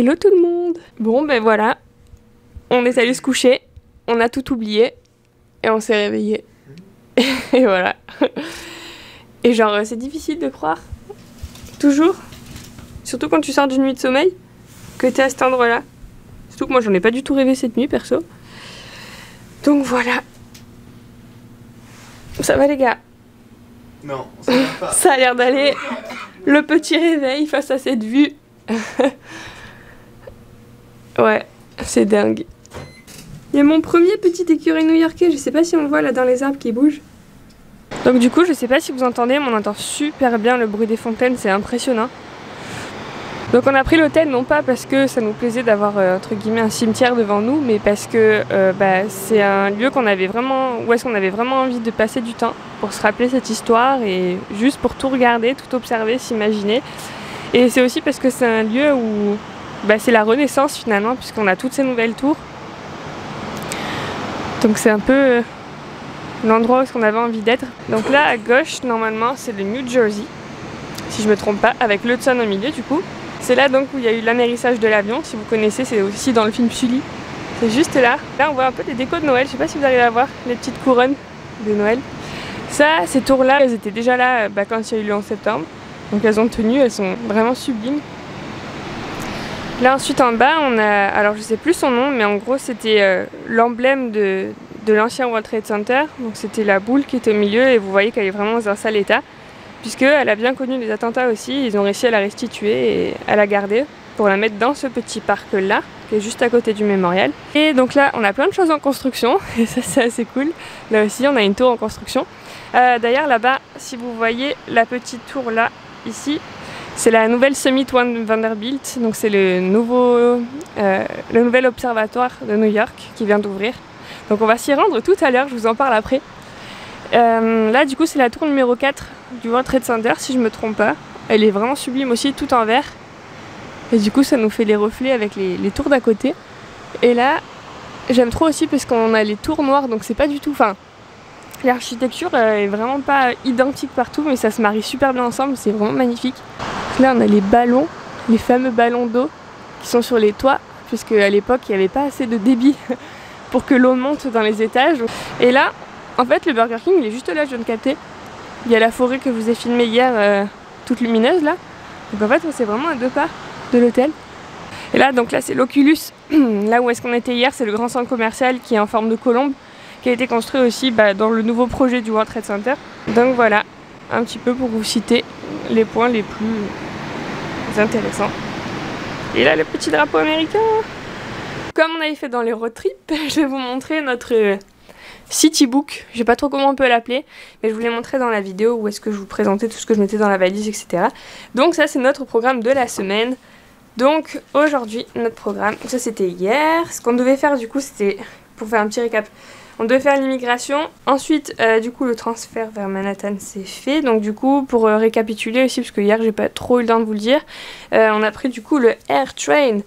Hello tout le monde. Bon ben voilà, on est allé se coucher, on a tout oublié et on s'est réveillé. Et voilà. Et genre c'est difficile de croire, toujours, surtout quand tu sors d'une nuit de sommeil, que t'es à cet endroit-là. Surtout que moi j'en ai pas du tout rêvé cette nuit perso. Donc voilà. Ça va les gars? Non, ça va pas. Ça a l'air d'aller. Le petit réveil face à cette vue. Ouais, c'est dingue. Il y a mon premier petit écureuil new-yorkais, je sais pas si on le voit là dans les arbres qui bougent. Donc du coup, je sais pas si vous entendez, mais on entend super bien le bruit des fontaines, c'est impressionnant. Donc on a pris l'hôtel non pas parce que ça nous plaisait d'avoir entre guillemets un cimetière devant nous, mais parce que c'est un lieu qu'on avait vraiment, où est-ce qu'on avait vraiment envie de passer du temps pour se rappeler cette histoire et juste pour tout regarder, tout observer, s'imaginer. Et c'est aussi parce que c'est un lieu où c'est la renaissance finalement, puisqu'on a toutes ces nouvelles tours. Donc c'est un peu l'endroit où on avait envie d'être. Donc là à gauche normalement c'est le New Jersey, si je me trompe pas, avec l'Hudson au milieu du coup. C'est là donc où il y a eu l'amérissage de l'avion, si vous connaissez, c'est aussi dans le film Sully. C'est juste là. Là on voit un peu des décos de Noël, je sais pas si vous arrivez à voir les petites couronnes de Noël. Ça, ces tours-là, elles étaient déjà là quand il y a eu le 11 septembre. Donc elles ont tenu, elles sont vraiment sublimes. Là ensuite en bas, on a, alors je sais plus son nom, mais en gros c'était l'emblème de l'ancien World Trade Center. Donc c'était la boule qui était au milieu et vous voyez qu'elle est vraiment dans un sale état. Puisqu'elle a bien connu les attentats aussi, ils ont réussi à la restituer et à la garder pour la mettre dans ce petit parc-là, qui est juste à côté du mémorial. Et donc là, on a plein de choses en construction, et ça c'est assez cool. Là aussi, on a une tour en construction. D'ailleurs, là-bas, si vous voyez la petite tour là, ici, c'est la nouvelle Summit One Vanderbilt, donc c'est le nouvel observatoire de New York qui vient d'ouvrir. Donc on va s'y rendre tout à l'heure, je vous en parle après. Là du coup c'est la tour numéro 4 du World Trade Center si je me trompe pas. Elle est vraiment sublime aussi, tout en vert. Et du coup ça nous fait les reflets avec les tours d'à côté. Et là j'aime trop aussi parce qu'on a les tours noires, donc c'est pas du tout... Enfin, l'architecture est vraiment pas identique partout, mais ça se marie super bien ensemble, c'est vraiment magnifique. Là on a les ballons, les fameux ballons d'eau qui sont sur les toits, puisque à l'époque il n'y avait pas assez de débit pour que l'eau monte dans les étages. Et là, en fait, le Burger King, il est juste là, je viens de capter. Il y a la forêt que je vous ai filmée hier, toute lumineuse là. Donc en fait, c'est vraiment à 2 pas de l'hôtel. Et là, donc là, c'est l'Oculus. Là où est-ce qu'on était hier, c'est le grand centre commercial qui est en forme de colombe, qui a été construit aussi dans le nouveau projet du World Trade Center. Donc voilà, un petit peu pour vous citer les points les plus intéressants. Et là, le petit drapeau américain. Comme on avait fait dans les road trips, je vais vous montrer notre Citybook. Je sais pas trop comment on peut l'appeler, mais je vous l'ai montré dans la vidéo où est-ce que je vous présentais tout ce que je mettais dans la valise, etc. Donc ça, c'est notre programme de la semaine. Donc aujourd'hui, notre programme, ça c'était hier. Ce qu'on devait faire du coup, c'était, pour faire un petit récap, on devait faire l'immigration. Ensuite, du coup, le transfert vers Manhattan, c'est fait. Donc du coup, pour récapituler aussi, parce que hier, j'ai pas trop eu le temps de vous le dire, on a pris du coup le Air Train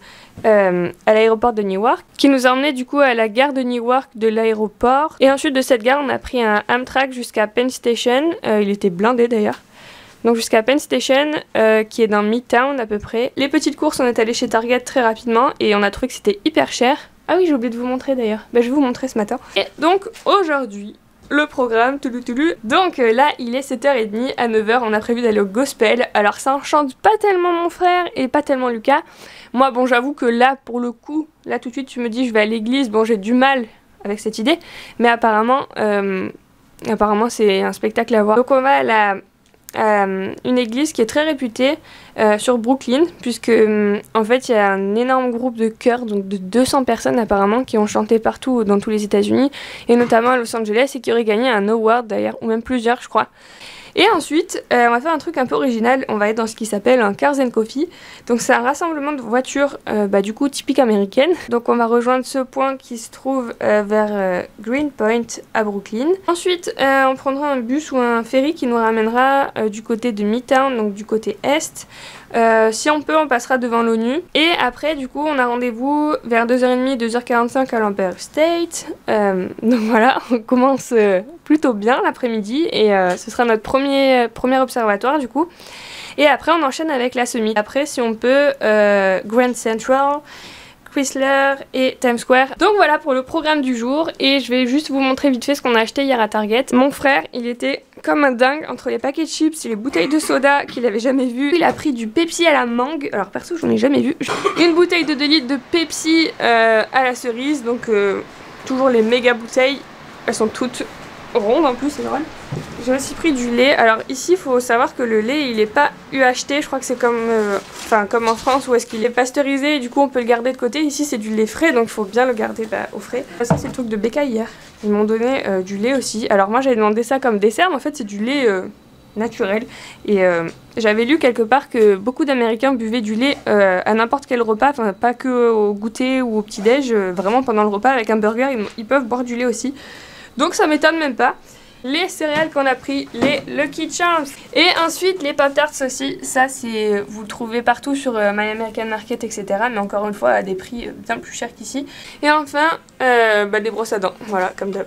à l'aéroport de Newark, qui nous a emmené du coup à la gare de Newark de l'aéroport. Et ensuite de cette gare, on a pris un Amtrak jusqu'à Penn Station. Il était blindé d'ailleurs. Donc jusqu'à Penn Station, qui est dans Midtown à peu près. Les petites courses, on est allé chez Target très rapidement et on a trouvé que c'était hyper cher. Ah oui, j'ai oublié de vous montrer d'ailleurs. Je vais vous montrer ce matin. Et donc aujourd'hui, le programme, donc là il est 7h30, à 9h on a prévu d'aller au gospel. Alors ça enchante pas tellement mon frère et pas tellement Lucas. Moi bon, j'avoue que là pour le coup, là tout de suite tu me dis je vais à l'église, bon j'ai du mal avec cette idée, mais apparemment c'est un spectacle à voir. Donc on va à une église qui est très réputée sur Brooklyn, puisque en fait il y a un énorme groupe de chœurs, donc de 200 personnes apparemment, qui ont chanté partout dans tous les États-Unis et notamment à Los Angeles, et qui auraient gagné un award d'ailleurs, ou même plusieurs je crois. Et ensuite, on va faire un truc un peu original, on va être dans ce qui s'appelle un Cars and Coffee. Donc c'est un rassemblement de voitures du coup typique américaine. Donc on va rejoindre ce point qui se trouve vers Greenpoint à Brooklyn. Ensuite, on prendra un bus ou un ferry qui nous ramènera du côté de Midtown, donc du côté est. Si on peut, on passera devant l'ONU. Et après, du coup, on a rendez-vous vers 2h30, 2h45 à l'Empire State. Donc voilà, on commence plutôt bien l'après-midi et ce sera notre premier observatoire du coup. Et après on enchaîne avec la semi. Après si on peut Grand Central, Chrysler et Times Square. Donc voilà pour le programme du jour et je vais juste vous montrer vite fait ce qu'on a acheté hier à Target. Mon frère, il était comme un dingue entre les paquets de chips et les bouteilles de soda qu'il avait jamais vu. Il a pris du Pepsi à la mangue, alors perso j'en ai jamais vu. Une bouteille de 2 litres de Pepsi à la cerise, donc toujours les méga bouteilles, elles sont toutes rondes en plus, c'est normal. J'ai aussi pris du lait. Alors ici il faut savoir que le lait il est pas UHT, je crois que c'est comme comme en France où est-ce qu'il est pasteurisé et du coup on peut le garder de côté. Ici c'est du lait frais donc il faut bien le garder au frais. Ça c'est le truc de Becca hier, ils m'ont donné du lait aussi. Alors moi j'avais demandé ça comme dessert mais en fait c'est du lait naturel et j'avais lu quelque part que beaucoup d'Américains buvaient du lait à n'importe quel repas, enfin pas que au goûter ou au petit-déj, vraiment pendant le repas avec un burger ils peuvent boire du lait aussi. Donc ça m'étonne même pas. Les céréales qu'on a pris, les Lucky Charms. Et ensuite les Pop-Tarts aussi. Ça c'est vous le trouvez partout sur My American Market etc. Mais encore une fois à des prix bien plus chers qu'ici. Et enfin des brosses à dents. Voilà comme d'hab.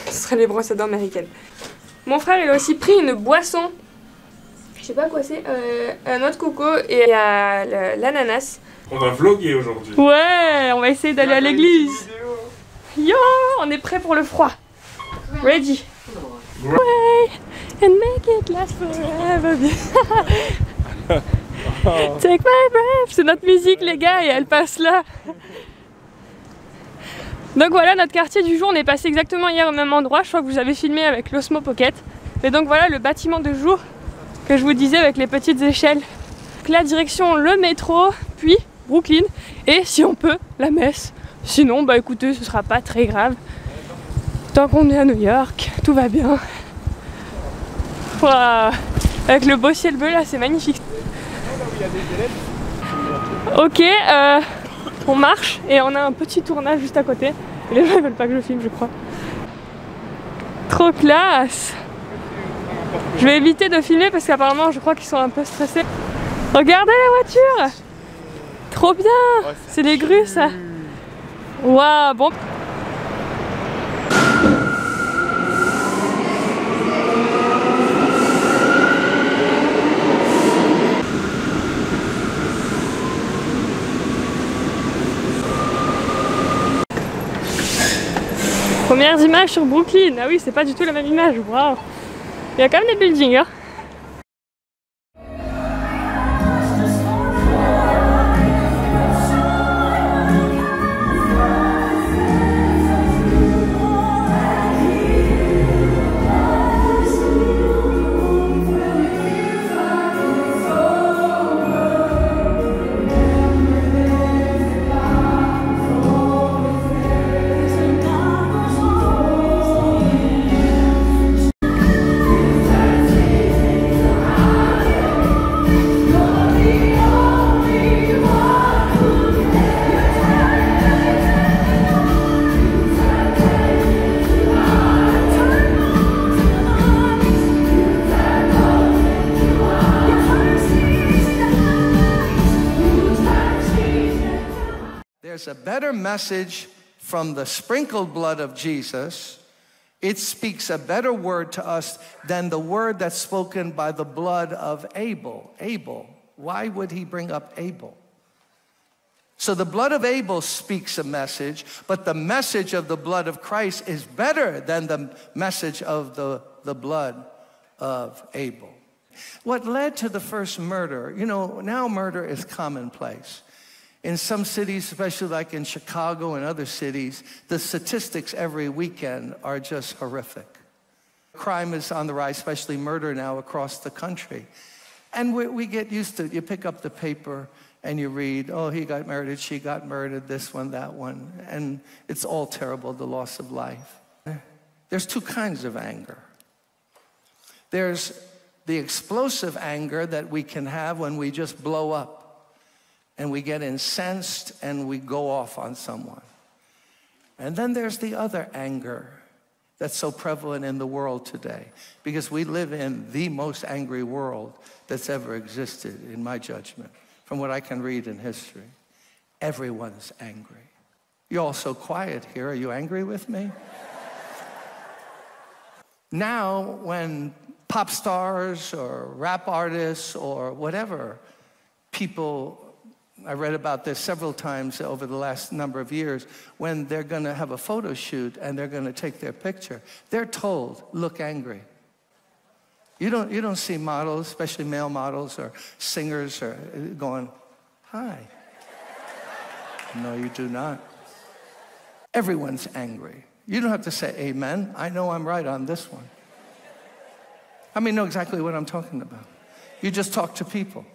Ce seraient les brosses à dents américaines. Mon frère il a aussi pris une boisson. Je sais pas quoi c'est. Un noix de coco et l'ananas. On va vlogger aujourd'hui. Ouais, on va essayer d'aller à l'église. Yo, on est prêt pour le froid. Ready. Way and make it last forever. Take my breath. C'est notre musique les gars et elle passe là. Donc voilà notre quartier du jour. On est passé exactement hier au même endroit. Je crois que vous avez filmé avec l'Osmo Pocket. Et donc voilà le bâtiment de jour que je vous disais avec les petites échelles. Donc là direction le métro, puis Brooklyn et si on peut la messe. Sinon bah écoutez ce sera pas très grave. Tant qu'on est à New York, tout va bien. Wow. Avec le beau ciel bleu là, c'est magnifique. Ok, on marche et on a un petit tournage juste à côté. Les gens ils veulent pas que je filme, je crois. Trop classe. Je vais éviter de filmer parce qu'apparemment je crois qu'ils sont un peu stressés. Regardez la voiture. Trop bien. C'est les grues ça. Waouh, bon. Premières images sur Brooklyn. Ah oui, c'est pas du tout la même image. Waouh. Il y a quand même des buildings, hein. There's a better message from the sprinkled blood of Jesus. It speaks a better word to us than the word that's spoken by the blood of Abel. Abel. Why would he bring up Abel? So the blood of Abel speaks a message, but the message of the blood of Christ is better than the message of the blood of Abel. What led to the first murder? You know, now murder is commonplace. In some cities, especially like in Chicago and other cities, the statistics every weekend are just horrific. Crime is on the rise, especially murder now across the country. And we get used to it. You pick up the paper and you read, oh, he got murdered, she got murdered, this one, that one. And it's all terrible, the loss of life. There's two kinds of anger. There's the explosive anger that we can have when we just blow up. And we get incensed and we go off on someone. And then there's the other anger that's so prevalent in the world today, because we live in the most angry world that's ever existed, in my judgment, from what I can read in history. Everyone's angry. You're all so quiet here. Are you angry with me? Now, when pop stars or rap artists or whatever people, I read about this several times over the last number of years, when they're going to have a photo shoot and they're going to take their picture, they're told, look angry. You don't see models, especially male models or singers, or going, hi. No, you do not. Everyone's angry. You don't have to say amen. I know I'm right on this one. How many know exactly what I'm talking about? You just talk to people.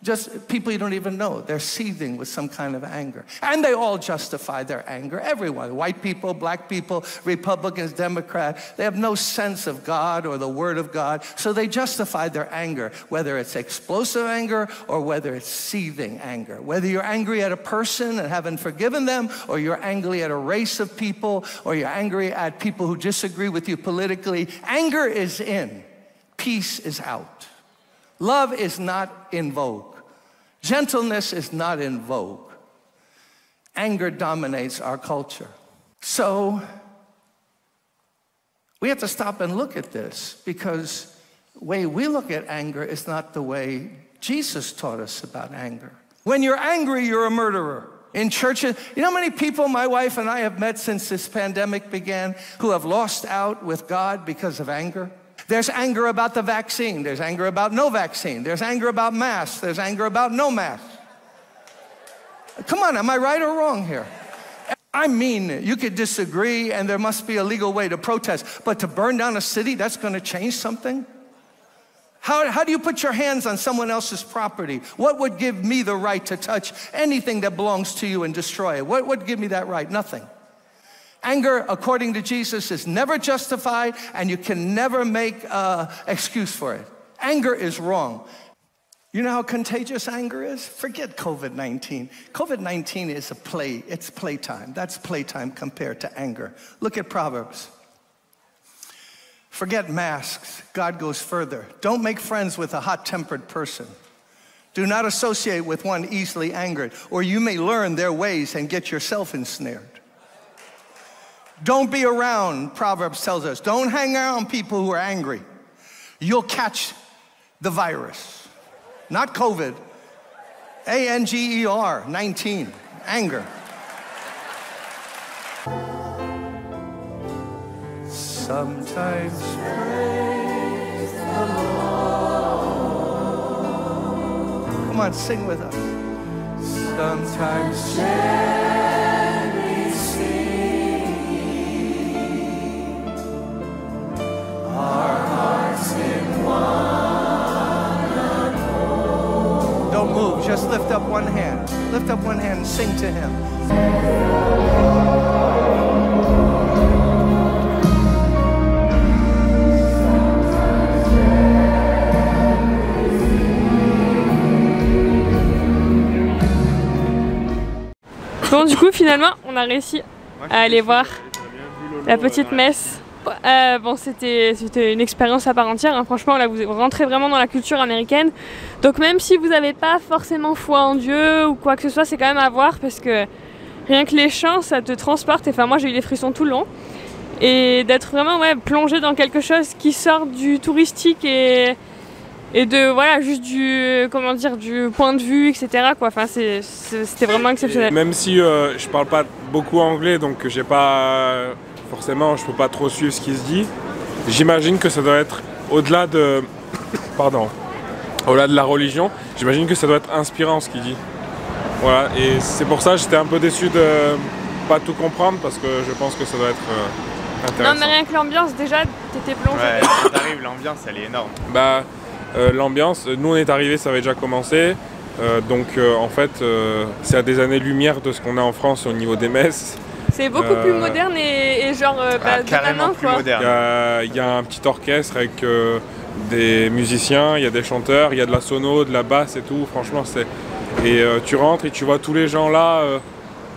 Just people you don't even know. They're seething with some kind of anger. And they all justify their anger. Everyone, white people, black people, Republicans, Democrats, they have no sense of God or the Word of God. So they justify their anger, whether it's explosive anger or whether it's seething anger. Whether you're angry at a person and haven't forgiven them, or you're angry at a race of people, or you're angry at people who disagree with you politically, anger is in. Peace is out. Love is not in vogue. Gentleness is not in vogue. Anger dominates our culture. So we have to stop and look at this, because the way we look at anger is not the way Jesus taught us about anger. When you're angry, you're a murderer. In churches, you know how many people my wife and I have met since this pandemic began who have lost out with God because of anger? There's anger about the vaccine. There's anger about no vaccine. There's anger about masks. There's anger about no masks. Come on, am I right or wrong here? I mean, you could disagree and there must be a legal way to protest, but to burn down a city, that's going to change something? How do you put your hands on someone else's property? What would give me the right to touch anything that belongs to you and destroy it? What would give me that right? Nothing. Anger, according to Jesus, is never justified, and you can never make an excuse for it. Anger is wrong. You know how contagious anger is? Forget COVID-19. COVID-19 is it's playtime. That's playtime compared to anger. Look at Proverbs. Forget masks. God goes further. Don't make friends with a hot-tempered person. Do not associate with one easily angered, or you may learn their ways and get yourself ensnared. Don't be around, Proverbs tells us. Don't hang around people who are angry. You'll catch the virus. Not COVID. A-N-G-E-R, 19, anger. Sometimes praise the Lord. Come on, sing with us. Sometimes gently sing, our hearts in one accord. Don't move, just lift up one hand. Lift up one hand and sing to Him. Bon, du coup, finalement, on a réussi à aller voir la petite messe. Bon, c'était une expérience à part entière, hein. Franchement, là, vous rentrez vraiment dans la culture américaine. Donc même si vous n'avez pas forcément foi en Dieu ou quoi que ce soit, c'est quand même à voir, parce que rien que les chants, ça te transporte. Enfin, moi, j'ai eu des frissons tout le long. Et d'être vraiment plongé dans quelque chose qui sort du touristique et de, voilà, juste du point de vue, etc., quoi. Enfin, c'était vraiment exceptionnel. Et même si je parle pas beaucoup anglais, donc j'ai pas forcément, je peux pas trop suivre ce qui se dit, j'imagine que ça doit être au-delà de au-delà de la religion, j'imagine que ça doit être inspirant ce qu'il dit. Voilà, et c'est pour ça que j'étais un peu déçu de pas tout comprendre, parce que je pense que ça doit être intéressant. Non, mais rien que l'ambiance, déjà, t'étais plongé. Ouais, quand t'arrives, l'ambiance, elle est énorme. Bah, l'ambiance, nous on est arrivés, ça avait déjà commencé, donc en fait c'est à des années-lumière de ce qu'on a en France au niveau des messes. C'est beaucoup plus moderne et genre carrément main, plus quoi. moderne. Il y a un petit orchestre avec des musiciens, il y a des chanteurs, il y a de la sono, de la basse et tout, franchement c'est... Et tu rentres et tu vois tous les gens là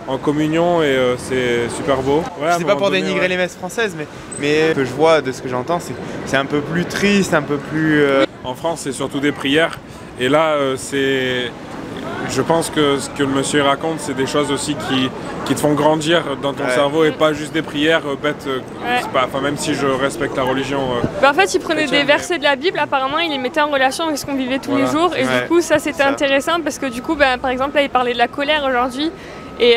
en communion et c'est super beau. Ouais, c'est pas pour dénigrer les messes françaises, mais ce que je vois, de ce que j'entends, c'est un peu plus triste, un peu plus... En France, c'est surtout des prières, et là, c'est je pense que ce que le monsieur raconte, c'est des choses aussi qui te font grandir dans ton cerveau et pas juste des prières bêtes. Enfin, même si je respecte la religion. En fait, il prenait des versets de la Bible, apparemment, il les mettait en relation avec ce qu'on vivait tous les jours. Et du coup, ça c'était intéressant parce que du coup, par exemple, là, il parlait de la colère aujourd'hui. Et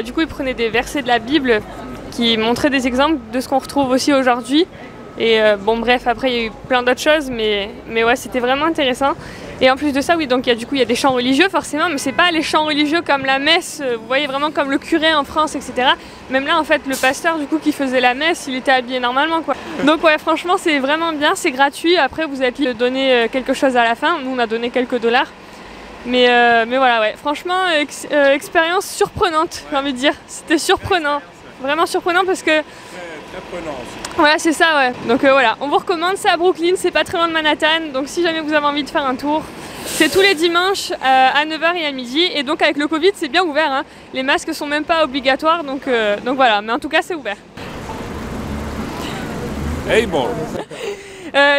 du coup, il prenait des versets de la Bible qui montraient des exemples de ce qu'on retrouve aussi aujourd'hui. Et bon, bref, après, il y a eu plein d'autres choses, mais ouais, c'était vraiment intéressant. Et en plus de ça, oui, donc il y a des chants religieux forcément, mais c'est pas les chants religieux comme la messe, vous voyez, vraiment comme le curé en France, etc. Même là, en fait, le pasteur, du coup, qui faisait la messe, il était habillé normalement, quoi. Donc ouais, franchement, c'est vraiment bien, c'est gratuit. Après, vous êtes libre de donner quelque chose à la fin. Nous, on a donné quelques dollars. Mais voilà, ouais, franchement, expérience surprenante, j'ai envie de dire. C'était surprenant, vraiment surprenant parce que... Très prenant aussi. Voilà, c'est ça, ouais. Donc voilà, on vous recommande, c'est à Brooklyn, c'est pas très loin de Manhattan. Donc si jamais vous avez envie de faire un tour, c'est tous les dimanches à 9h et à midi. Et donc avec le Covid, c'est bien ouvert, hein. Les masques sont même pas obligatoires, donc voilà. Mais en tout cas, c'est ouvert. Hey, bon.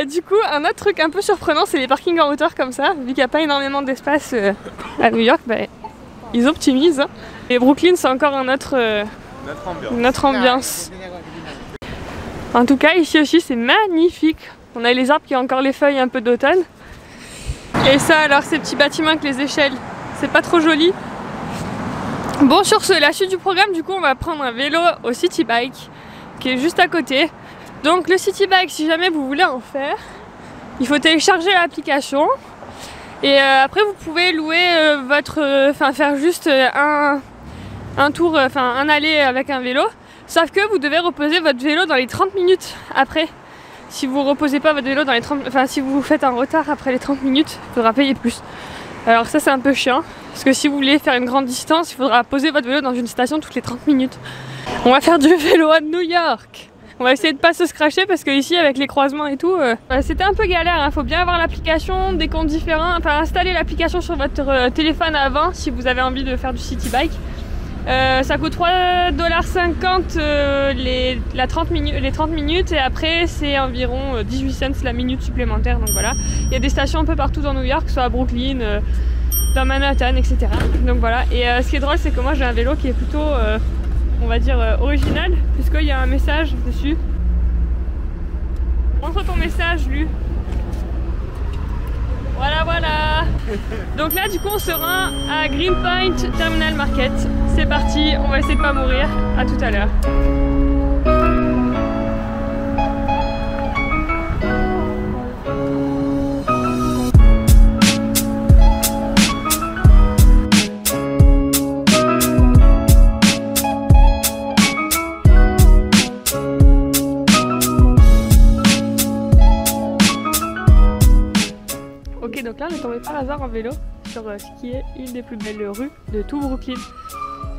Du coup, un autre truc un peu surprenant, c'est les parkings en hauteur comme ça. Vu qu'il n'y a pas énormément d'espace à New York, bah, ils optimisent. Hein. Et Brooklyn, c'est encore un autre, une autre ambiance. En tout cas, ici aussi, c'est magnifique. On a les arbres qui ont encore les feuilles un peu d'automne. Et ça, alors, ces petits bâtiments avec les échelles, c'est pas trop joli. Bon, sur ce, la suite du programme, du coup, on va prendre un vélo au City Bike, qui est juste à côté. Donc, le City Bike, si jamais vous voulez en faire, il faut télécharger l'application. Et après, vous pouvez louer faire juste un tour, un aller avec un vélo. Sauf que vous devez reposer votre vélo dans les 30 minutes après. Si vous reposez pas votre vélo dans les 30... Enfin, si vous faites un retard après les 30 minutes, il faudra payer plus. Alors ça, c'est un peu chiant. Parce que si vous voulez faire une grande distance, il faudra poser votre vélo dans une station toutes les 30 minutes. On va faire du vélo à New York. On va essayer de pas se scratcher parce que ici, avec les croisements et tout, c'était un peu galère. Hein. Faut bien avoir l'application, des comptes différents. Enfin, installer l'application sur votre téléphone avant si vous avez envie de faire du city bike. Ça coûte 3,50 $ les 30 minutes et après c'est environ 18 cents la minute supplémentaire, donc voilà. Il y a des stations un peu partout dans New York, soit à Brooklyn, dans Manhattan, etc. Donc voilà, et ce qui est drôle c'est que moi j'ai un vélo qui est plutôt, on va dire, original, puisqu'il y a un message dessus. Montre ton message, lui. Voilà. Donc là du coup on se rend à Greenpoint Terminal Market. C'est parti, on va essayer de pas mourir. À tout à l'heure. Ok, donc là on est tombé par hasard en vélo sur ce qui est une des plus belles rues de tout Brooklyn.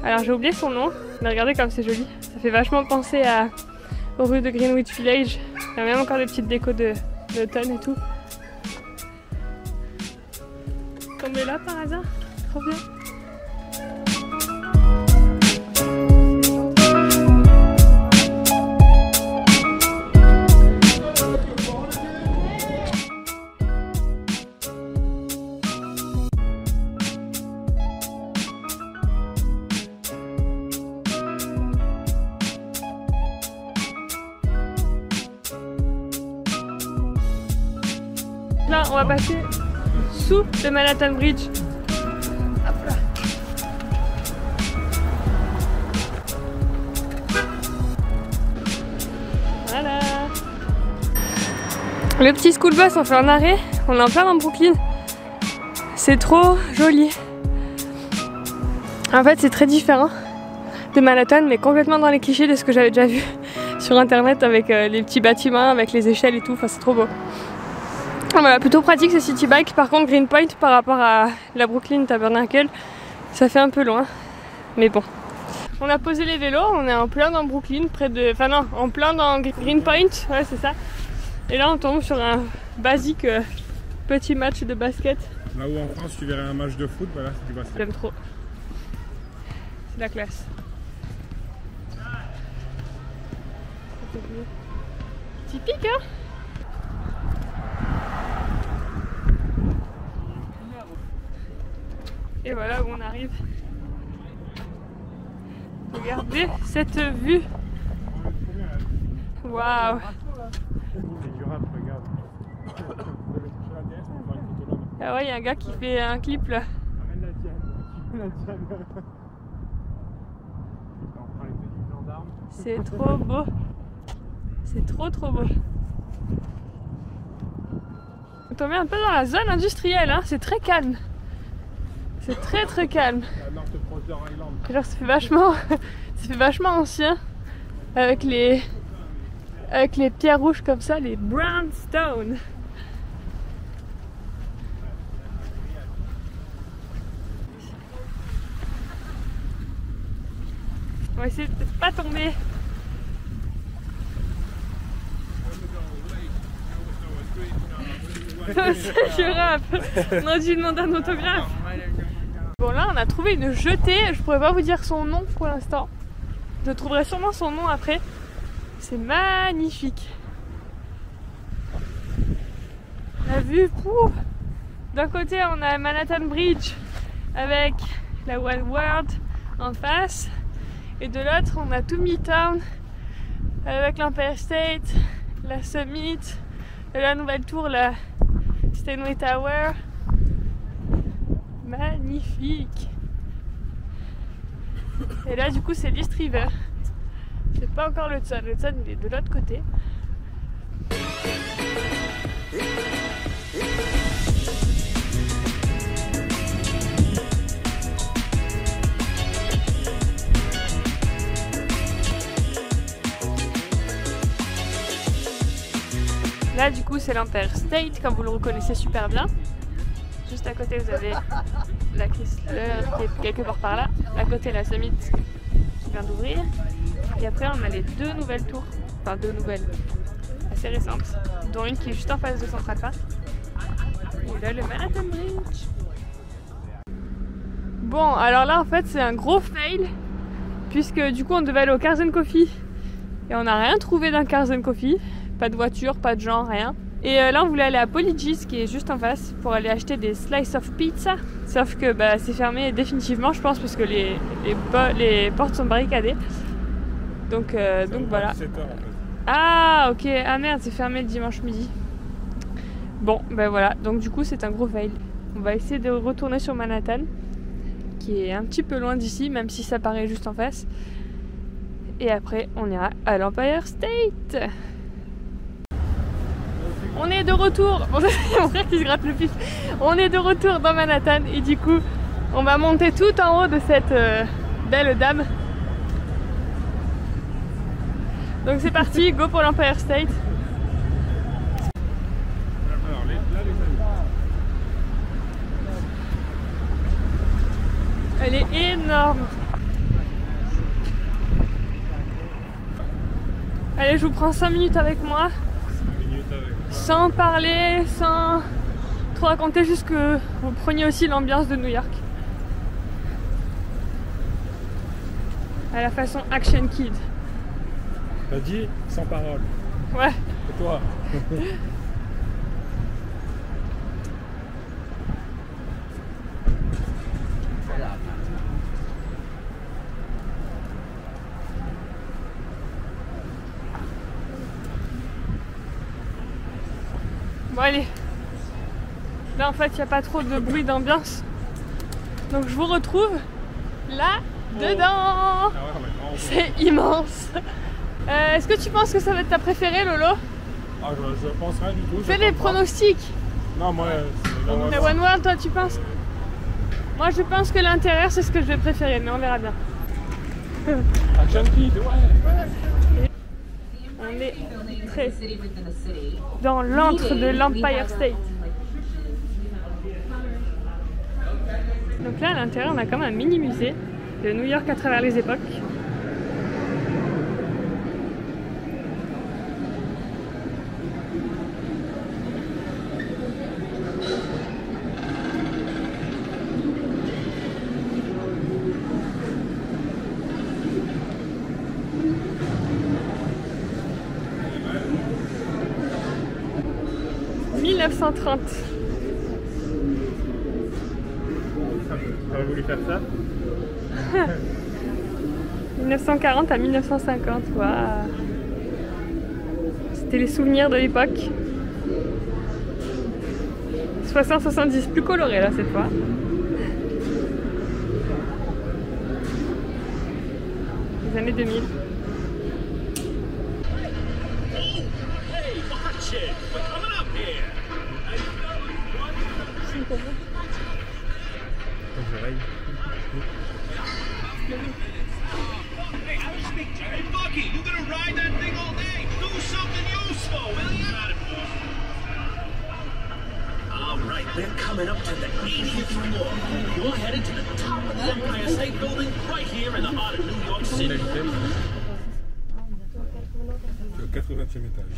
Alors j'ai oublié son nom, mais regardez comme c'est joli. Ça fait vachement penser aux rues de Greenwich Village. Il y a même encore des petites décos d'automne et tout. Tombé là par hasard, trop bien. Là, on va passer sous le Manhattan Bridge. Hop là. Voilà. Le petit school bus, on fait un arrêt. On est en plein dans Brooklyn. C'est trop joli. En fait, c'est très différent de Manhattan, mais complètement dans les clichés de ce que j'avais déjà vu sur internet avec les petits bâtiments, avec les échelles et tout. Enfin, c'est trop beau. Voilà, plutôt pratique ce city bike. Par contre, Greenpoint par rapport à la Brooklyn Tabernacle, ça fait un peu loin, mais bon. On a posé les vélos, on est en plein dans Brooklyn, en plein dans Greenpoint, ouais c'est ça. Et là on tombe sur un basique petit match de basket. Là où en France tu verrais un match de foot, voilà c'est du basket. J'aime trop. C'est la classe. Typique hein. Et voilà où on arrive. Regardez cette vue. Waouh. Ah ouais, il y a un gars qui fait un clip là. C'est trop beau. C'est trop beau. On tombe un peu dans la zone industrielle, hein. C'est très calme. C'est très calme. Genre ça fait vachement ancien. Avec les pierres rouges comme ça, les brownstones. On va essayer de pas tomber. Je rappe. On a dû demander un autographe. Bon là on a trouvé une jetée. Je pourrais pas vous dire son nom pour l'instant. Je trouverai sûrement son nom après. C'est magnifique. La vue, d'un côté on a Manhattan Bridge avec la Wild World en face. Et de l'autre, on a tout Midtown avec l'Empire State, la Summit, et la nouvelle tour, la Steinway Tower. Magnifique! Et là, du coup, c'est l'East River. C'est pas encore le Hudson. Le Hudson, il est de l'autre côté. Là du coup c'est l'Empire State, comme vous le reconnaissez super bien. Juste à côté vous avez la Chrysler qui est quelque part par là. À côté la Summit qui vient d'ouvrir. Et après on a les deux nouvelles tours, enfin deux nouvelles, assez récentes, dont une qui est juste en face de Central Park. Et là le Manhattan Bridge. Bon alors là en fait c'est un gros fail, puisque du coup on devait aller au Cars & Coffee et on n'a rien trouvé d'un Cars & Coffee. Pas de voiture, pas de gens, rien. Et là on voulait aller à Poligis qui est juste en face pour aller acheter des slices of pizza. Sauf que bah, c'est fermé définitivement je pense parce que les portes sont barricadées. Donc voilà. 17h, en fait. Ah ok, ah merde c'est fermé le dimanche midi. Bon ben voilà, donc du coup c'est un gros fail. On va essayer de retourner sur Manhattan qui est un petit peu loin d'ici même si ça paraît juste en face. Et après on ira à l'Empire State. On est de retour, bon, c'est mon frère qui se gratte le pif. On est de retour dans Manhattan et du coup on va monter tout en haut de cette belle dame. Donc c'est parti, go pour l'Empire State. Elle est énorme. Allez, je vous prends 5 minutes avec moi. Sans parler, sans trop raconter, juste que vous preniez aussi l'ambiance de New York. À la façon Action Kid. T'as dit sans parole. Ouais. Et toi? Bon allez, là en fait il n'y a pas trop de bruit d'ambiance, donc je vous retrouve là dedans. C'est immense. Est-ce que tu penses que ça va être ta préférée Lolo? Ah je pense rien du tout. Fais les pronostics. Non moi La One World, toi tu penses? Moi je pense que l'intérieur c'est ce que je vais préférer, mais on verra bien. Action Kid, ouais. On est très dans l'antre de l'Empire State. Donc là à l'intérieur on a comme un mini musée de New York à travers les époques. T'aurais voulu faire ça? 1940 à 1950, waouh. C'était les souvenirs de l'époque. 60-70, plus coloré là cette fois. Les années 2000. Hey, Bucky, you gonna ride that thing all day? Do something useful, will you? All right, we're coming up to the 80th floor. You're headed to the top of the Empire State Building right here in the heart of New York City. 80e étage.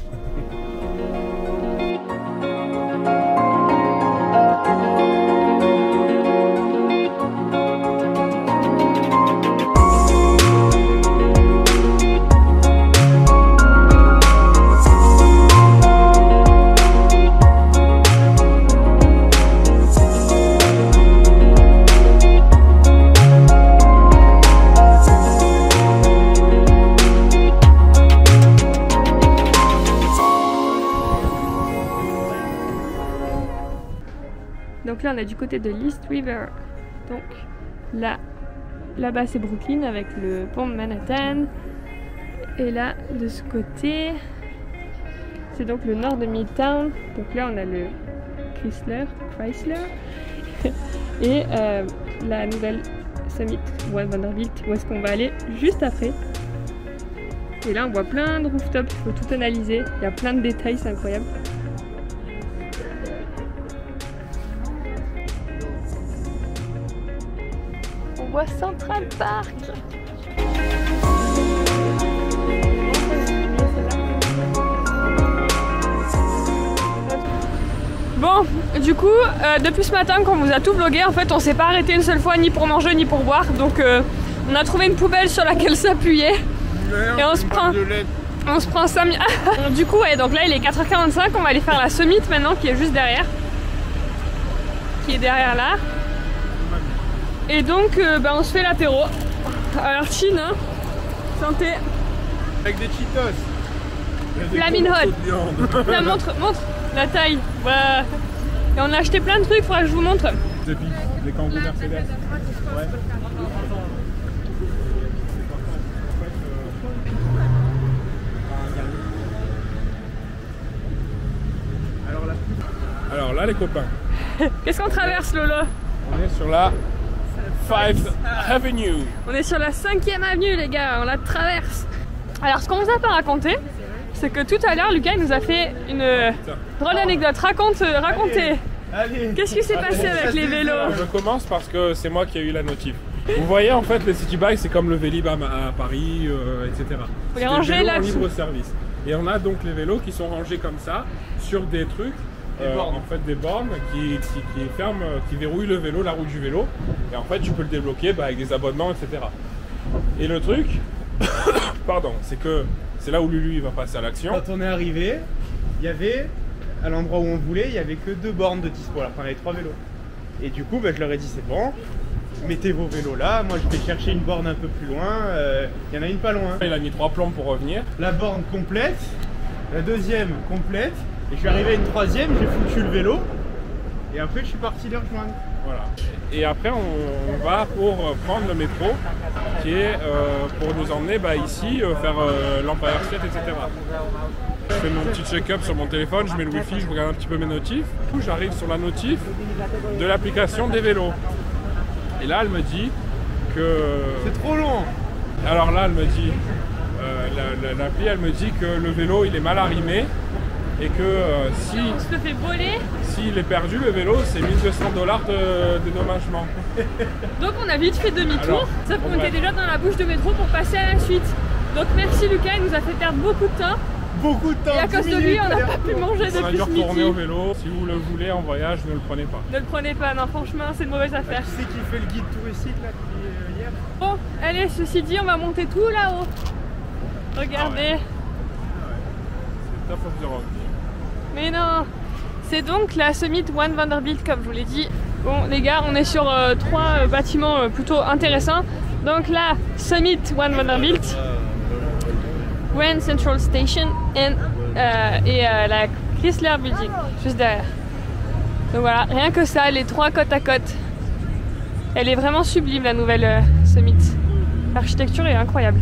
Donc là on est du côté de l'East River. Donc là-bas c'est Brooklyn avec le pont de Manhattan. Et là de ce côté c'est donc le nord de Midtown. Donc là on a le Chrysler. Et la nouvelle Summit One Vanderbilt où est-ce qu'on va aller juste après. Et là on voit plein de rooftops, il faut tout analyser. Il y a plein de détails, c'est incroyable. On voit Central Park. Bon, du coup, depuis ce matin qu'on vous a tout vlogué, en fait on s'est pas arrêté une seule fois ni pour manger ni pour boire. Donc on a trouvé une poubelle sur laquelle s'appuyer. Et on se prend 5 minutes. Du coup, ouais, donc là il est 4h45, on va aller faire la Summit maintenant qui est juste derrière. Qui est derrière là. Et donc on se fait l'apéro. Alors Chine, hein. Santé. Avec des Cheetos. Flaming Hot. Là, montre la taille. Voilà. Et on a acheté plein de trucs, faudra que je vous montre. Des kangourous Mercedes. Ouais. Alors là les copains. Qu'est-ce qu'on traverse Lolo? On est sur la 5th Avenue. On est sur la 5e avenue les gars, on la traverse. Alors ce qu'on vous a pas raconté, c'est que tout à l'heure Lucas il nous a fait une drôle d'anecdote. Racontez. Qu'est-ce qui s'est passé avec les vélos? Je commence parce que c'est moi qui ai eu la notif. Vous voyez en fait les city bikes c'est comme le Vélib à Paris, etc. Faut les ranger là. En libre service. Et on a donc les vélos qui sont rangés comme ça sur des trucs. En fait des bornes qui ferment, qui verrouillent le vélo, la roue du vélo, et en fait tu peux le débloquer avec des abonnements, etc. Et le truc, pardon, c'est que c'est là où Lulu il va passer à l'action. Quand on est arrivé, il y avait, à l'endroit où on voulait, il y avait que 2 bornes de dispo, alors qu'on avait 3 vélos. Et du coup, je leur ai dit c'est bon, mettez vos vélos là, moi je vais chercher une borne un peu plus loin, il y en a une pas loin. Il a mis 3 plombs pour revenir. La borne complète, la deuxième complète, et je suis arrivé à une 3e, j'ai foutu le vélo, et après je suis parti les rejoindre. Voilà. Et après on va pour prendre le métro qui est pour nous emmener ici, faire l'Empire State, etc. Je fais mon petit check-up sur mon téléphone, je mets le wifi, je regarde un petit peu mes notifs. Du coup j'arrive sur la notif de l'application des vélos. Et là elle me dit que... C'est trop long. Alors là elle me dit, l'appli elle me dit que le vélo il est mal arrimé. Et que si on se le fait voler. S'il est perdu le vélo, c'est $1200 de dédommagement. Donc on a vite fait demi-tour, sauf qu'on était déjà dans la bouche de métro pour passer à la suite. Donc merci Lucas, il nous a fait perdre beaucoup de temps. Beaucoup de temps. Et à cause de lui, on n'a pas pu manger depuis ce midi. On a dû retourner au vélo. Si vous le voulez en voyage, ne le prenez pas. Ne le prenez pas, non franchement c'est une mauvaise affaire. Qui c'est qui fait le guide touristique là depuis hier? Bon, allez, ceci dit, on va monter tout là-haut. Regardez. C'est top of the road. Mais non, c'est donc la Summit One Vanderbilt comme je vous l'ai dit. Bon les gars, on est sur 3 bâtiments plutôt intéressants. Donc là, Summit One Vanderbilt, Grand Central Station et la Chrysler Building, juste derrière. Donc voilà, rien que ça, les 3 côte à côte. Elle est vraiment sublime la nouvelle Summit. L'architecture est incroyable.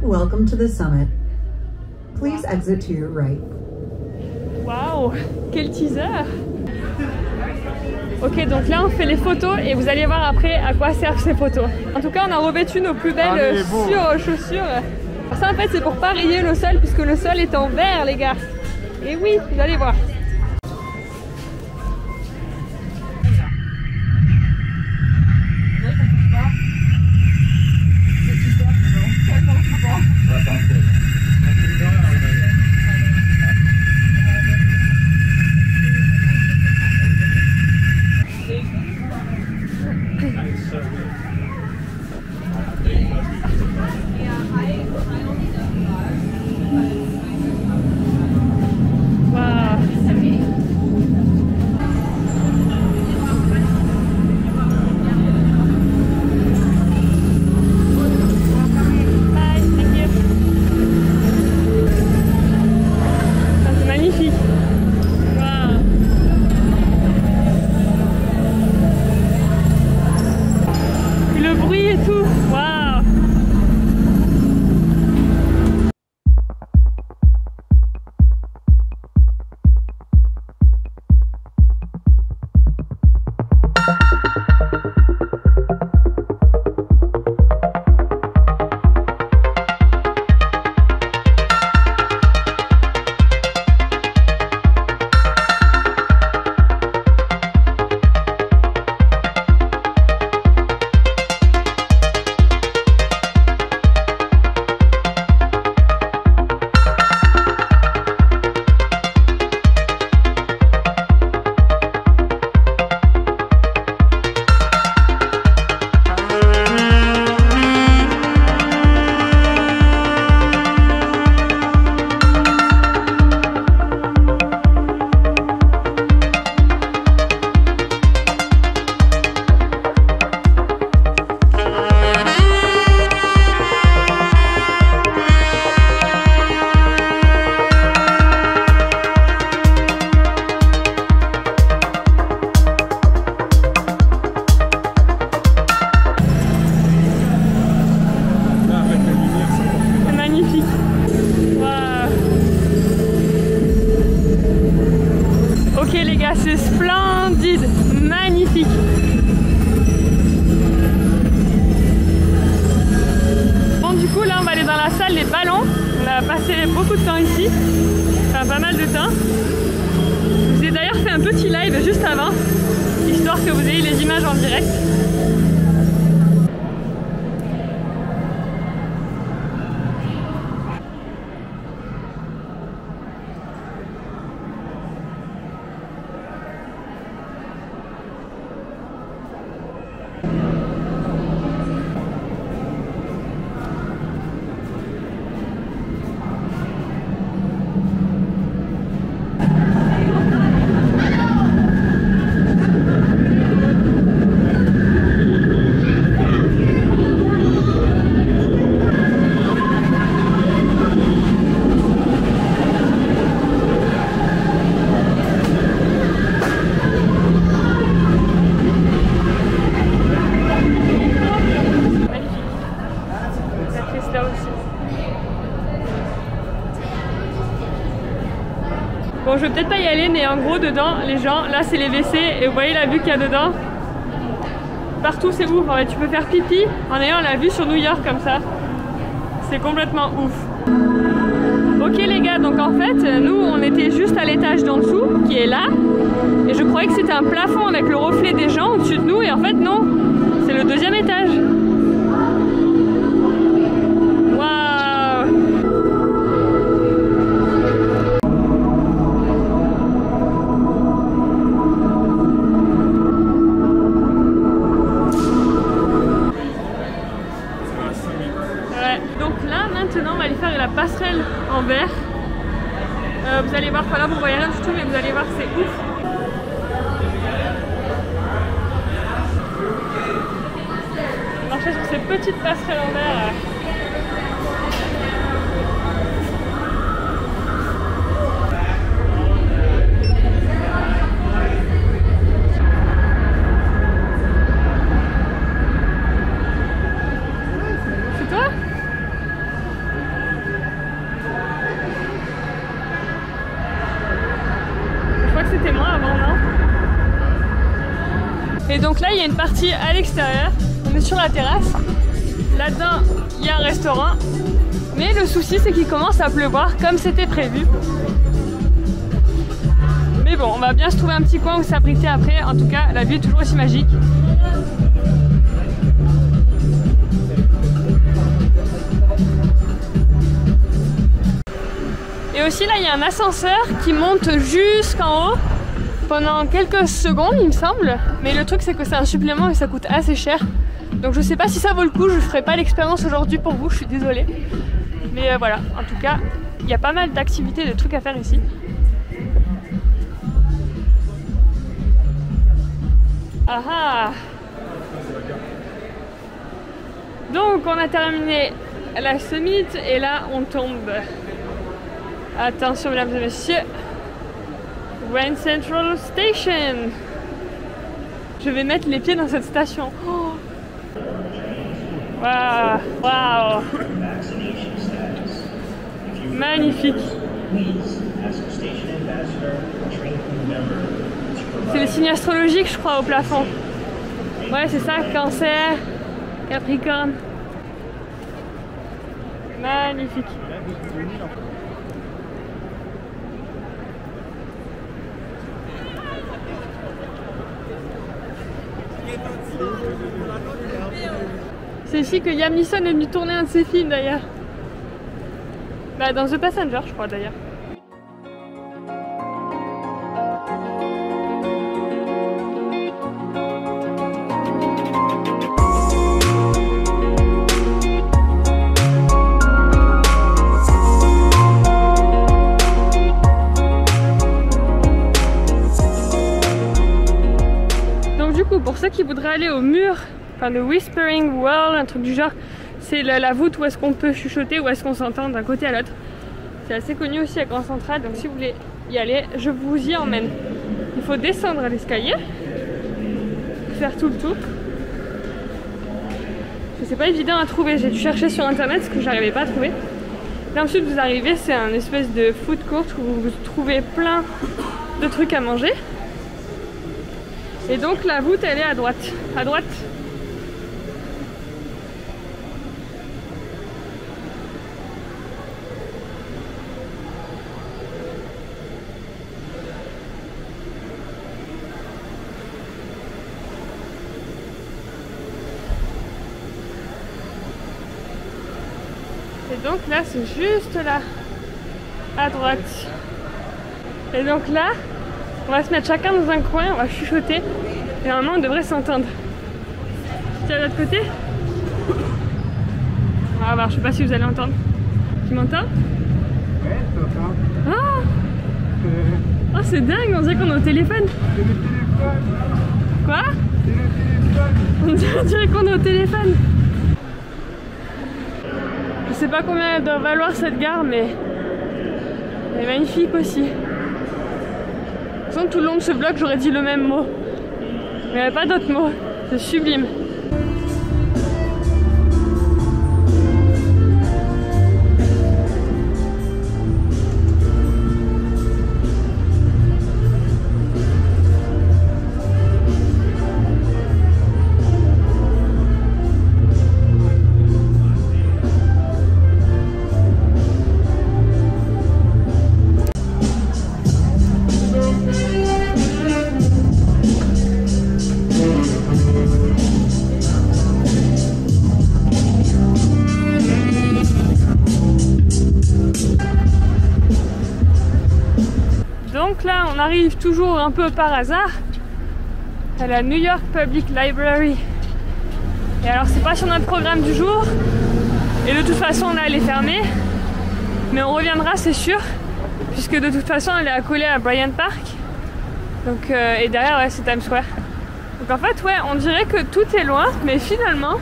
Welcome to the summit. Please exit to your right. Waouh, quel teaser! Ok, donc là on fait les photos et vous allez voir après à quoi servent ces photos. En tout cas, on a revêtu nos plus belles chaussures. Alors ça en fait c'est pour pas rayer le sol puisque le sol est en verre les gars. Et oui, vous allez voir. C'est splendide, magnifique. Bon, du coup là on va aller dans la salle des ballons. On a passé beaucoup de temps ici, enfin pas mal de temps. Je vous ai d'ailleurs fait un petit live juste avant, histoire que vous ayez les images en direct. Bon, je vais peut-être pas y aller, mais en gros, dedans, les gens, là, c'est les WC, et vous voyez la vue qu'il y a dedans. Partout, c'est ouf. En fait, tu peux faire pipi en ayant la vue sur New York comme ça. C'est complètement ouf. Ok les gars, donc en fait, nous, on était juste à l'étage d'en dessous, qui est là. Et je croyais que c'était un plafond avec le reflet des gens au-dessus de nous, et en fait, non. C'est le deuxième étage. Passerelle en verre. Vous allez voir, là vous voyez rien du tout, mais vous allez voir, c'est ouf. Marcher sur ces petites passerelles en verre. Et donc là, il y a une partie à l'extérieur. On est sur la terrasse. Là-dedans, il y a un restaurant. Mais le souci, c'est qu'il commence à pleuvoir comme c'était prévu. Mais bon, on va bien se trouver un petit coin où s'abriter après. En tout cas, la vue est toujours aussi magique. Et aussi, là, il y a un ascenseur qui monte jusqu'en haut. Pendant quelques secondes il me semble, mais le truc c'est que c'est un supplément et ça coûte assez cher, donc je sais pas si ça vaut le coup. Je ferai pas l'expérience aujourd'hui pour vous, je suis désolée, mais voilà, en tout cas il y a pas mal d'activités, de trucs à faire ici. Ah. Donc on a terminé la summit et là on tombe. Attention mesdames et messieurs, Grand Central Station. Je vais mettre les pieds dans cette station. Oh. Waouh, waouh. Magnifique. C'est le signe astrologique, je crois, au plafond. Ouais, c'est ça, Cancer, Capricorne. Magnifique. C'est ici que Liam Neeson est venu tourner un de ses films d'ailleurs. Bah, dans The Passenger, je crois d'ailleurs. Donc du coup, pour ceux qui voudraient aller au mur, enfin le Whispering Wall, un truc du genre, c'est la voûte où est-ce qu'on peut chuchoter, où est-ce qu'on s'entend d'un côté à l'autre. C'est assez connu aussi à Grand Central, donc si vous voulez y aller, je vous y emmène. Il faut descendre l'escalier, faire tout le tour. C'est pas évident à trouver, j'ai dû chercher sur internet ce que j'arrivais pas à trouver. Là ensuite vous arrivez, c'est un espèce de food court où vous trouvez plein de trucs à manger. Et donc la voûte elle est à droite. À droite. Et donc là c'est juste là, à droite. Et donc là, on va se mettre chacun dans un coin, on va chuchoter. Et normalement on devrait s'entendre. Tiens de l'autre côté. Ah bah, je sais pas si vous allez entendre. Tu m'entends? Ouais, je t'entends. Ah oh, c'est dingue, on dirait qu'on est au téléphone. C'est le téléphone. Quoi? C'est le téléphone. On dirait qu'on est au téléphone. Je sais pas combien elle doit valoir cette gare, mais elle est magnifique aussi. De toute façon, tout le long de ce vlog, j'aurais dit le même mot. Mais il n'y avait pas d'autre mot. C'est sublime. donc là on arrive toujours un peu par hasard à la New York Public Library. Et alors c'est pas sur notre programme du jour et de toute façon là elle est fermée, mais on reviendra c'est sûr, puisque de toute façon elle est accolée à Bryant Park, donc, et derrière ouais, c'est Times Square. Donc en fait ouais on dirait que tout est loin, mais finalement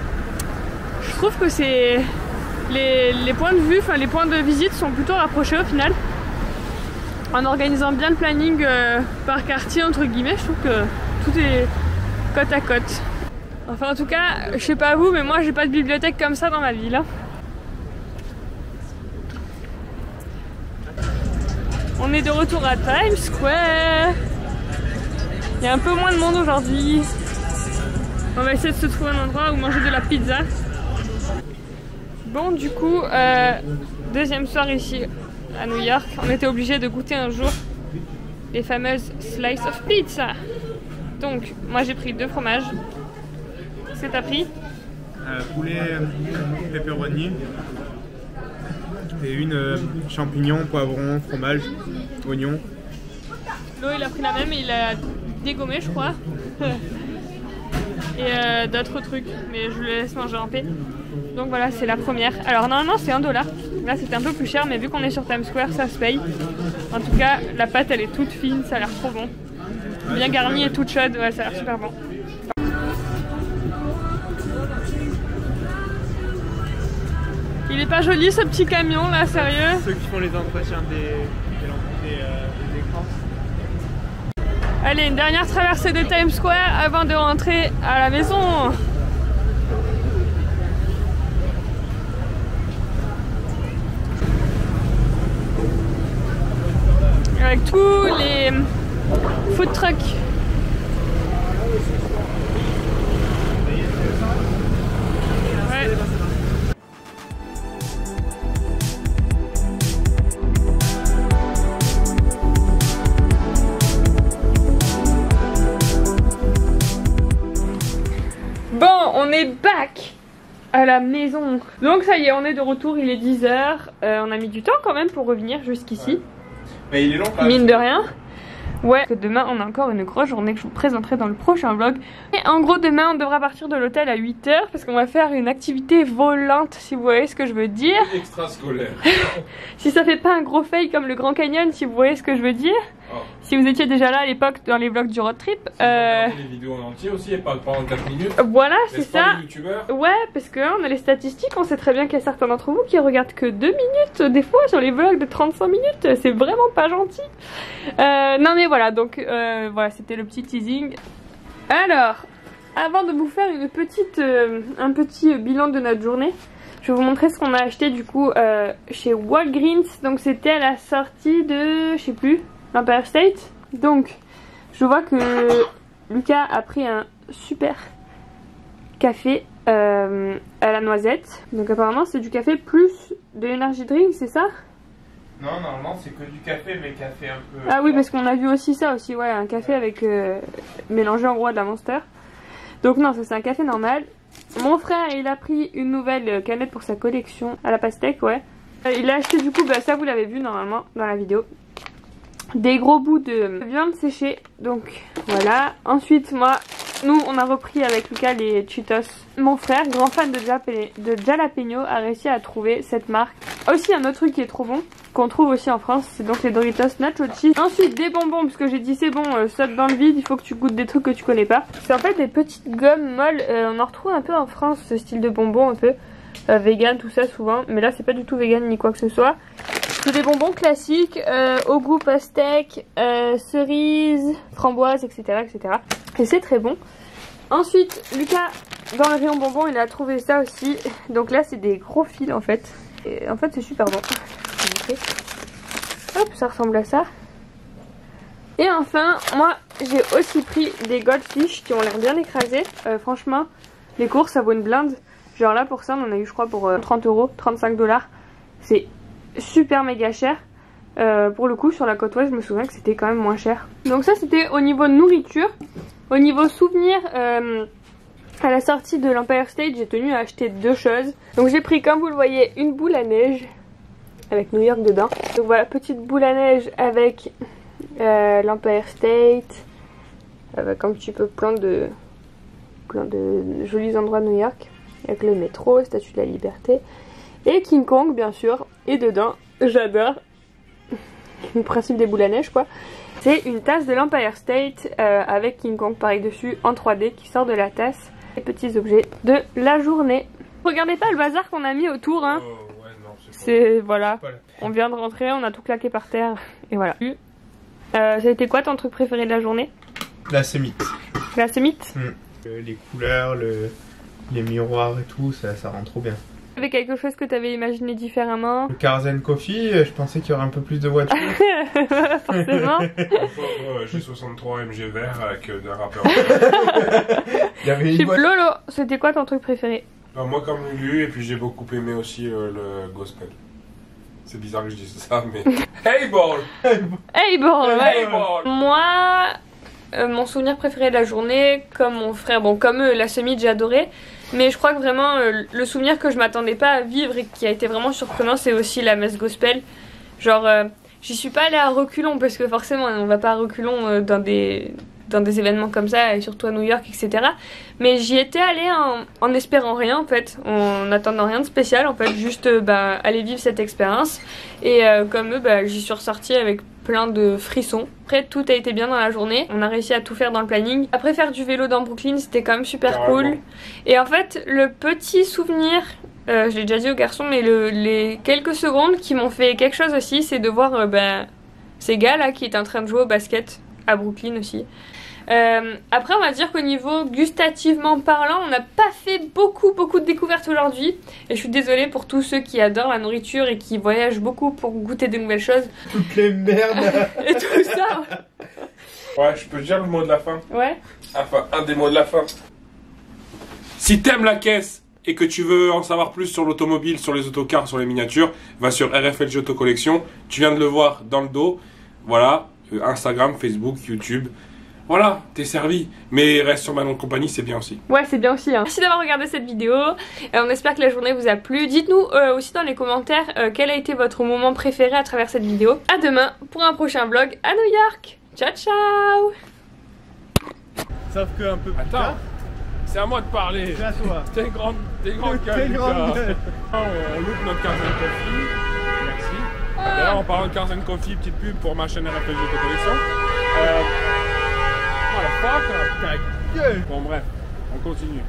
je trouve que c'est les points de vue, enfin les points de visite sont plutôt rapprochés au final. En organisant bien le planning par quartier entre guillemets, je trouve que tout est côte à côte. Enfin en tout cas, je sais pas vous, mais moi j'ai pas de bibliothèque comme ça dans ma ville. Hein. On est de retour à Times Square. Il y a un peu moins de monde aujourd'hui. On va essayer de se trouver un endroit où manger de la pizza. Bon du coup, deuxième soir ici à New York, on était obligé de goûter un jour les fameuses slice of pizza. Donc moi j'ai pris 2 fromages. Qu'est-ce que t'as pris? Poulet pepperoni et une champignon, poivron, fromage, oignon. L'eau il a pris la même et il a dégommé je crois. Et d'autres trucs, mais je le laisse manger en paix. Donc voilà, c'est la première. Alors normalement c'est $1. Là c'était un peu plus cher, mais vu qu'on est sur Times Square, ça se paye. En tout cas, la pâte elle est toute fine, ça a l'air trop bon. Bien garnie et toute chaude, ouais, ça a l'air super bon. Il est pas joli ce petit camion là, sérieux. Ceux qui font les entretiens des écrans. Allez, une dernière traversée de Times Square avant de rentrer à la maison. Avec tous les food trucks. Ouais. Bon, on est back à la maison. Donc ça y est, on est de retour, il est 10 h. On a mis du temps quand même pour revenir jusqu'ici. Ouais. Mais il est long quand même. Mine de rien. Ouais, demain on a encore une grosse journée que je vous présenterai dans le prochain vlog. Et en gros demain on devra partir de l'hôtel à 8 h parce qu'on va faire une activité volante, si vous voyez ce que je veux dire. Extrascolaire. Si ça fait pas un gros fail comme le Grand Canyon, si vous voyez ce que je veux dire. Oh. Si vous étiez déjà là à l'époque dans les vlogs du road trip. Les vidéos en entier aussi et pas pendant 4 minutes. Voilà, c'est ça. Les ouais, parce que on a les statistiques, on sait très bien qu'il y a certains d'entre vous qui regardent que 2 minutes des fois sur les vlogs de 35 minutes. C'est vraiment pas gentil. Non mais voilà, donc voilà, c'était le petit teasing. Alors, avant de vous faire une petite, un petit bilan de notre journée, je vais vous montrer ce qu'on a acheté du coup chez Walgreens. Donc c'était à la sortie de, je sais plus, l'Empire State. Donc je vois que Lucas a pris un super café à la noisette. Donc apparemment c'est du café plus de energy drink, c'est ça? Non, normalement c'est que du café, mais café un peu... Ah oui, parce qu'on a vu aussi ça aussi, ouais, un café avec mélangé en gros à de la Monster. Donc non, ça c'est un café normal. Mon frère il a pris une nouvelle canette pour sa collection à la pastèque, ouais. Il a acheté du coup, bah ça vous l'avez vu normalement dans la vidéo, des gros bouts de viande séchée, donc voilà. Ensuite nous on a repris avec Lucas les Cheetos. Mon frère, grand fan de jalapeno, a réussi à trouver cette marque. Aussi un autre truc qui est trop bon, qu'on trouve aussi en France, c'est donc les Doritos Nacho Cheese. Ensuite des bonbons, parce que j'ai dit c'est bon, saute dans le vide, il faut que tu goûtes des trucs que tu connais pas. C'est en fait des petites gommes molles, on en retrouve un peu en France, ce style de bonbons un peu vegan, tout ça souvent, mais là c'est pas du tout vegan ni quoi que ce soit. C'est des bonbons classiques, au goût pastèque, cerise, framboise, etc. etc. Et c'est très bon. Ensuite, Lucas, dans le rayon bonbons, il a trouvé ça aussi. Donc là, c'est des gros fils en fait. Et en fait, c'est super bon. Je vais vous montrer. Hop, ça ressemble à ça. Et enfin, moi, j'ai aussi pris des Goldfish qui ont l'air bien écrasés. Franchement, les courses, ça vaut une blinde. Genre là, pour ça, on en a eu, je crois, pour 30 €, 35 $. C'est super méga cher. Pour le coup sur la côte ouest je me souviens que c'était quand même moins cher. Donc ça c'était au niveau nourriture. Au niveau souvenir, à la sortie de l'Empire State j'ai tenu à acheter 2 choses. Donc j'ai pris, comme vous le voyez, une boule à neige avec New York dedans. Donc voilà, petite boule à neige avec l'Empire State, comme tu peux plein de jolis endroits de New York, avec le métro, Statue de la Liberté, et King Kong bien sûr, et dedans, j'adore, le principe des boules à neige quoi, c'est une tasse de l'Empire State avec King Kong pareil dessus en 3D qui sort de la tasse, les petits objets de la journée. Regardez pas le bazar qu'on a mis autour hein. Ouais, non, c'est voilà, on vient de rentrer, on a tout claqué par terre, et voilà. Ça a été quoi ton truc préféré de la journée? La Summit. La Summit. Les couleurs, les miroirs et tout, ça rend trop bien. Avait quelque chose que tu avais imaginé différemment? Le Cars & Coffee, je pensais qu'il y aurait un peu plus de voitures. Forcément. J'ai 63 MG vert avec un rappeur. Il y avait une voiture. Lolo, c'était quoi ton truc préféré? Moi comme Lulu, et puis j'ai beaucoup aimé aussi le gospel. C'est bizarre que je dise ça, mais... Hey ball! Hey ball, ouais. Hey ball! Moi, mon souvenir préféré de la journée, comme mon frère, bon comme eux, la Summit j'ai adoré. Mais je crois que vraiment le souvenir que je m'attendais pas à vivre et qui a été vraiment surprenant, c'est aussi la messe gospel. Genre, j'y suis pas allée à reculons parce que forcément on va pas à reculons dans des événements comme ça, et surtout à New York, etc. Mais j'y étais allée en espérant rien en fait, en attendant rien de spécial en fait, juste aller vivre cette expérience. Et comme eux, j'y suis ressortie avec plein de frissons. Après tout a été bien dans la journée, on a réussi à tout faire dans le planning. Après faire du vélo dans Brooklyn, c'était quand même super cool. Et en fait le petit souvenir, je l'ai déjà dit aux garçons, mais les quelques secondes qui m'ont fait quelque chose aussi, c'est de voir ces gars là qui étaient en train de jouer au basket à Brooklyn aussi. Après on va dire qu'au niveau gustativement parlant, on n'a pas fait beaucoup de découvertes aujourd'hui, et je suis désolée pour tous ceux qui adorent la nourriture et qui voyagent beaucoup pour goûter des nouvelles choses. Toutes les merdes. Et tout ça. Ouais, je peux dire le mot de la fin? Ouais. Enfin, un des mots de la fin. Si t'aimes la caisse et que tu veux en savoir plus sur l'automobile, sur les autocars, sur les miniatures, va sur RFLG Auto Collection. Tu viens de le voir dans le dos. Voilà, Instagram, Facebook, YouTube. Voilà, t'es servi. Mais reste sur Manon Compagnie, c'est bien aussi. Ouais, c'est bien aussi. Hein. Merci d'avoir regardé cette vidéo. On espère que la journée vous a plu. Dites-nous aussi dans les commentaires quel a été votre moment préféré à travers cette vidéo. À demain pour un prochain vlog à New York. Ciao, ciao. Sauf que un peu plus tard... C'est à moi de parler. C'est à toi. T'es grande gueule, on loupe notre Cars & Coffee. Merci. D'ailleurs, en parlant de Cars & Coffee, petite pub pour ma chaîne RFLG Auto Collection. Ta gueule. Bon bref, on continue.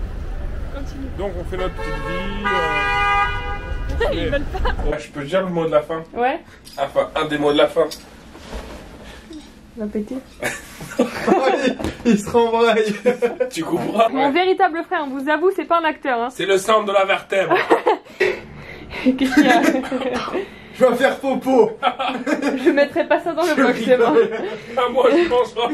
Donc on fait notre petite vie. Ils veulent pas. Ouais, je peux dire le mot de la fin? Ouais. Enfin, un des mots de la fin. Il va péter. Il se rembraille. Tu comprends? Mon véritable frère, on vous avoue, c'est pas un acteur. Hein. C'est le centre de la vertèbre. Qu'est-ce qu'il y a? Je vais faire popo. Je mettrai pas ça dans le vlog, c'est bon. Moi je pense pas.